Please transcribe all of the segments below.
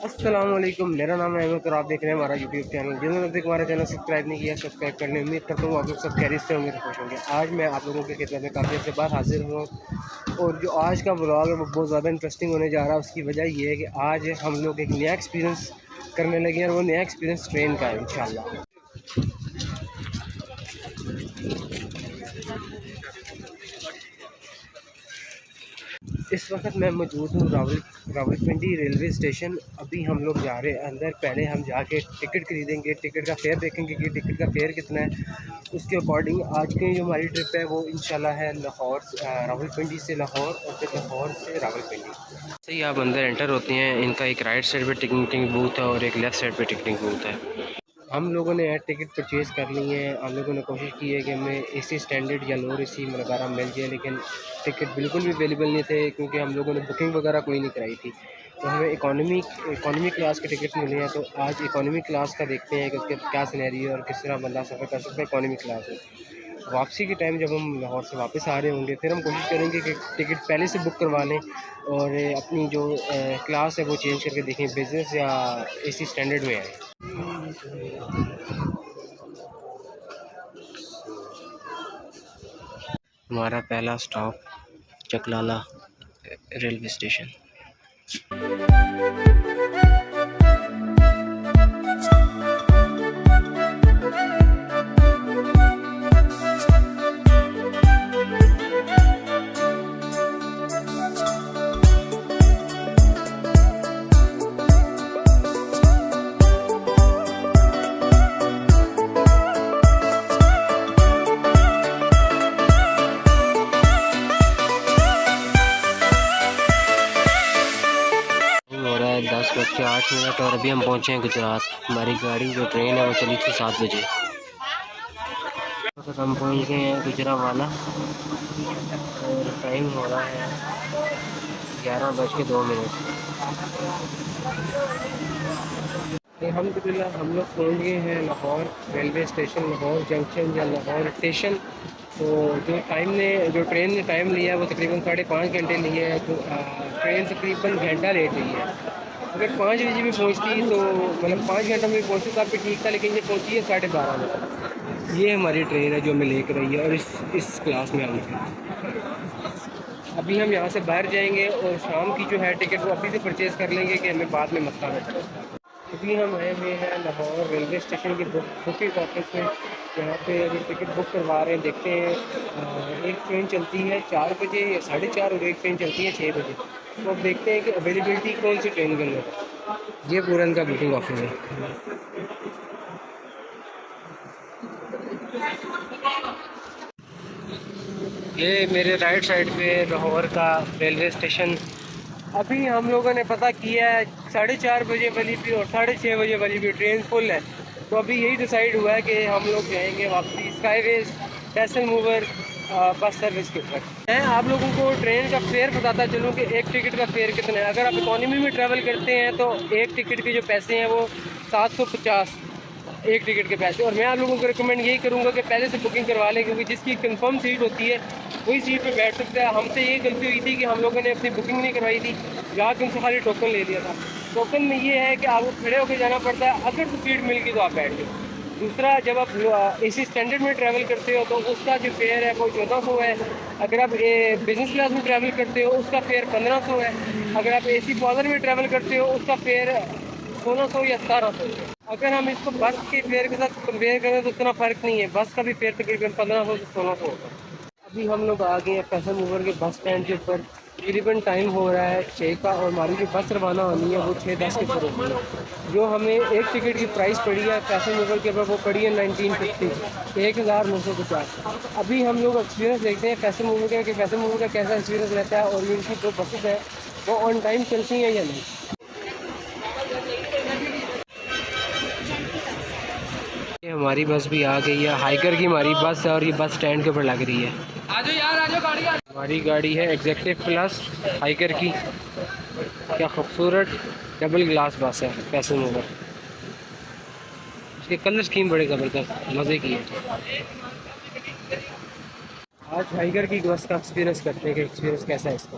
अस्सलामुअलैकुम, मेरा नाम है अहमद और आप देख रहे हैं हमारा यूट्यूब चैनल। जिन्होंने अभी तक हमारा चैनल सब्सक्राइब नहीं किया, सब्सक्राइब करने उम्मीद करता हूँ आप लोग सब खैरियत से होंगे तो खुश होंगे। आज मैं आप लोगों की खिदमत में काफ़ी अच्छे बात हाजिर हूँ और जो आज का ब्लॉग है वो बहुत ज़्यादा इंटरेस्टिंग होने जा रहा है। उसकी वजह ये है कि आज हम लोग एक नया एक्सपीरियंस करने लगे हैं और वो नया एक्सपीरियंस ट्रेन का है इंशाल्लाह। इस वक्त मैं मौजूद हूँ रावलपिंडी रेलवे स्टेशन। अभी हम लोग जा रहे हैं अंदर। पहले हम जाके टिकट खरीदेंगे, टिकट का फेयर देखेंगे कि टिकट का फेयर कितना है। उसके अकॉर्डिंग आज की जो हमारी ट्रिप है वो इंशाल्लाह है लाहौर, रावलपिंडी से लाहौर और फिर लाहौर से रावलपिंडी। सही आप अंदर एंटर होते हैं, इनका एक राइट साइड पे टिकटिंग बूथ है और एक लेफ़्ट साइड पे टिकटिंग बूथ है। हम लोगों ने टिकट परचेज़ कर ली है। हम लोगों ने कोशिश की है कि हमें एसी स्टैंडर्ड या लोअर एसी वगैरह मिल जाए, लेकिन टिकट बिल्कुल भी अवेलेबल नहीं थे क्योंकि हम लोगों ने बुकिंग वगैरह कोई नहीं कराई थी। तो हमें इकॉनमी क्लास के टिकट मिले हैं। तो आज इकॉनमी क्लास का देखते हैं कि उसके क्या सिनेरियो है और किस तरह बंदा सफ़र कर सकता है इकॉनमी क्लास में। वापसी के टाइम जब हम लाहौर से वापस आ रहे होंगे फिर हम कोशिश करेंगे कि टिकट पहले से बुक करवा लें और अपनी जो क्लास है वो चेंज करके देखें, बिज़नेस या एसी स्टैंडर्ड में आए। हमारा पहला स्टॉप चकलाला रेलवे स्टेशन। दस बज के 8 मिनट और अभी हम पहुँचे हैं गुजरात। हमारी गाड़ी जो ट्रेन है वो चली थी 7 बजे। तो हम पहुँच गए हैं गुजरावाला और टाइम हो रहा है 11:02। अल्हम्दुलिल्लाह हम लोग पहुँच गए हैं Lahore railway station, Lahore junction या लाहौर स्टेशन। तो जो ट्रेन ने टाइम लिया है वो तकरीबन 5.5 घंटे लिए है। तो ट्रेन तकरीबन घंटा लेट रही है। अगर 5 बजे भी पहुँचती तो मतलब 5 घंटा में पहुँचती तो काफ़ी ठीक था, लेकिन ये पहुँची है 12:30 बजे। ये हमारी ट्रेन है जो हमें लेकर रही है और इस क्लास में हम अभी हम यहाँ से बाहर जाएंगे और शाम की जो है टिकट वो अभी से परचेज़ कर लेंगे कि हमें बाद में मसला ना पड़े। अभी हम आए हुए हैं लाहौर रेलवे स्टेशन की बुकिंग ऑफिस में। यहाँ पे अभी टिकट बुक करवा रहे हैं। देखते हैं एक ट्रेन चलती है 4 बजे या 4:30 और एक ट्रेन चलती है 6 बजे। तो अब देखते हैं कि अवेलेबिलिटी कौन सी ट्रेन के अंदर। ये पूरा इनका बुकिंग ऑफिस है। ये मेरे राइट साइड पे लाहौर का रेलवे स्टेशन। अभी हम लोगों ने पता किया है 4:30 बजे वाली भी और 6:30 बजे वाली भी ट्रेन फुल है। तो अभी यही डिसाइड हुआ है कि हम लोग जाएंगे वापसी स्काईवेज पैसेंजर मूवर बस सर्विस के ऊपर। मैं आप लोगों को ट्रेन का फेयर बताता चलूँ कि एक टिकट का फेयर कितना है। अगर आप इकॉनमी में ट्रैवल करते हैं तो एक टिकट के जो पैसे हैं वो 750 एक टिकट के पैसे। और मैं आप लोगों को रिकमेंड यही करूँगा कि पहले से बुकिंग करवा लें, क्योंकि जिसकी कंफर्म सीट होती है वही सीट पे बैठ सकता है। हमसे ये गलती हुई थी कि हम लोगों ने अपनी बुकिंग नहीं करवाई थी, जाकर उनसे खाली टोकन ले लिया था। टोकन में ये है कि आपको खड़े होकर जाना पड़ता है, अगर तो सीट मिल गई तो आप बैठ जाओ। दूसरा, जब आप एसी स्टैंडर्ड में ट्रैवल करते हो तो उसका जो फेयर है वो 1400 है। अगर आप बिज़नेस क्लास में ट्रैवल करते हो उसका फेयर 1500 है। अगर आप एसी पॉलर में ट्रैवल करते हो उसका फेयर 1600 या 1700 है। अगर हम इसको बस के फेयर के साथ कंपेयर करें तो उतना फ़र्क नहीं है। बस का भी फेयर तकरीबन 1500 से 1600 होगा। अभी हम लोग आ गए हैं पैसेंजर मूवर के बस स्टैंड के ऊपर। तकरीबन टाइम हो रहा है 6 का और हमारी जो बस रवाना होनी है वो 6:10 के ऊपर होती है। जो हमें एक टिकट की प्राइस पड़ी है पैसेंजर मूवर के ऊपर वो पड़ी है 1950, 1950। अभी हम लोग एक्सपीरियंस देखते हैं पैसेंजर मूवर का कि पैसेंजर मूवर का कैसा एक्सपीरियंस रहता है और इनकी जो बसेस है वो ऑन टाइम चलती हैं या नहीं। हमारी बस भी आ गई है, हाइकर की हमारी बस है और ये बस स्टैंड के ऊपर लग रही है। आजो यार आजो गाड़ी। हमारी गाड़ी है एग्जेक्टिव प्लस हाइकर की। क्या खूबसूरत डबल ग्लास बस है पैसेंजर मूवर। इसके कलर स्कीम बड़े ज़बरदस्त मज़े की है। आज हाइकर की बस का एक्सपीरियंस करते हैं कि एक्सपीरियंस कैसा है इसका।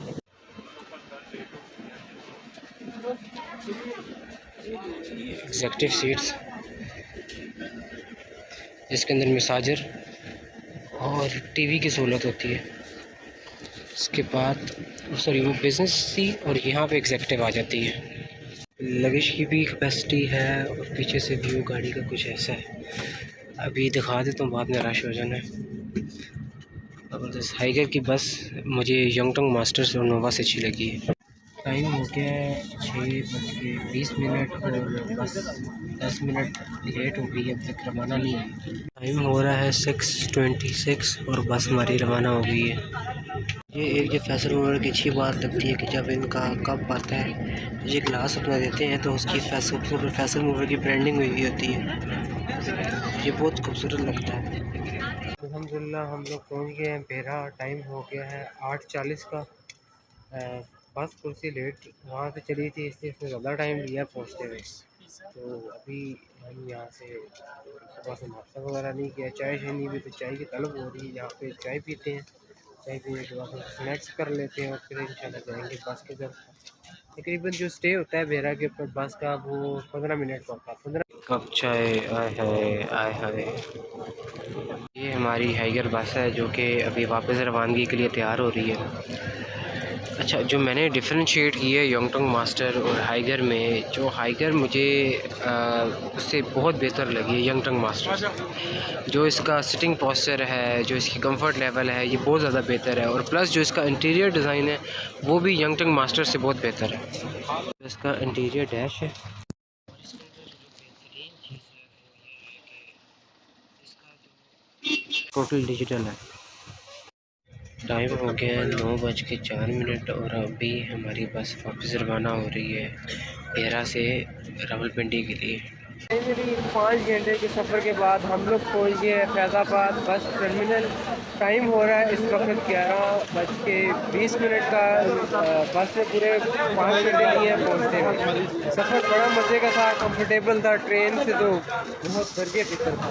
एग्जेक्टिव सीट्स जिसके अंदर मसाजर और टीवी की सहूलत होती है। इसके बाद सॉरी वो बिज़नेस सी और यहाँ पे एग्जेक्टिव आ जाती है। लगेज की भी कैपेसिटी है और पीछे से व्यू गाड़ी का कुछ ऐसा है। अभी दिखा देता हूँ, बाद में रश हो जाना है। ज़बरदस्त हाइगर की बस मुझे यंगटंग मास्टर्स और नोवा से अच्छी लगी है। टाइम हो गया है 6:20 और बस 10 मिनट लेट हो गई है, अब तक रवाना नहीं है। टाइम हो रहा है 6:26 और बस हमारी रवाना हो गई है। ये एक फैसल मूवर की अच्छी बात लगती है कि जब इनका कप आता है ये ग्लास अपना देते हैं तो उसकी फैसल मूवर की ब्रांडिंग हुई हुई होती है। ये बहुत खूबसूरत लगता है। अल्हम्दुलिल्लाह हम लोग पहुँच गए हैं बेरा। टाइम हो गया है 8:40 का। बस कुर्सी लेट वहाँ से चली थी इसलिए इसने ज़्यादा टाइम लिया पहुँचते हुए। तो अभी हम यहाँ से सुबह से नाश्ता वगैरह नहीं किया, चाय नहीं भी, तो चाय की तलब हो रही है। यहाँ पे चाय पीते हैं, चाय पीने के बाद स्नैक्स कर लेते हैं और फिर इंशाल्लाह जाएंगे बस की तरफ। तकरीबन जो स्टे होता है बेरा के ऊपर बस का वो 15 मिनट का होता है। 15 कप चाय। आए हाय ये हमारी हाइगर बस है जो कि अभी वापस रवानगी के लिए तैयार हो रही है। अच्छा, जो मैंने डिफरेंशिएट की है यंगटंग मास्टर और हाइगर में, जो हाइगर मुझे उससे बहुत बेहतर लगी है यंगटंग मास्टर। जो इसका सिटिंग पोस्चर है, जो इसकी कंफर्ट लेवल है, ये बहुत ज़्यादा बेहतर है। और प्लस जो इसका इंटीरियर डिज़ाइन है वो भी यंगटंग मास्टर से बहुत बेहतर है। इसका इंटीरियर डैश है। टोटल डिजिटल है। टाइम हो गया है 9:04 और अभी हमारी बस वापस रवाना हो रही है बेरा से रावलपिंडी के लिए। मेरी 5 घंटे के सफ़र के बाद हम लोग पहुँच गए फैज़ाबाद बस टर्मिनल। टाइम हो रहा है इस वक्त 11:20 का। बस में पूरे 5 घंटे लिए हैं पहुँचते हुए। सफ़र बड़ा मज़े का था, कंफर्टेबल था। ट्रेन से तो बहुत बढ़िया फिक्र था।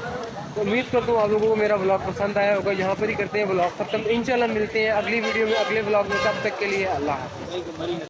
तो उम्मीद करता हूँ आप लोगों को मेरा व्लॉग पसंद आया होगा। यहाँ पर ही करते हैं व्लॉग ख़त्म। इंशाल्लाह मिलते हैं अगली वीडियो में, अगले व्लॉग में। तब तक के लिए अल्लाह हाफ़िज़।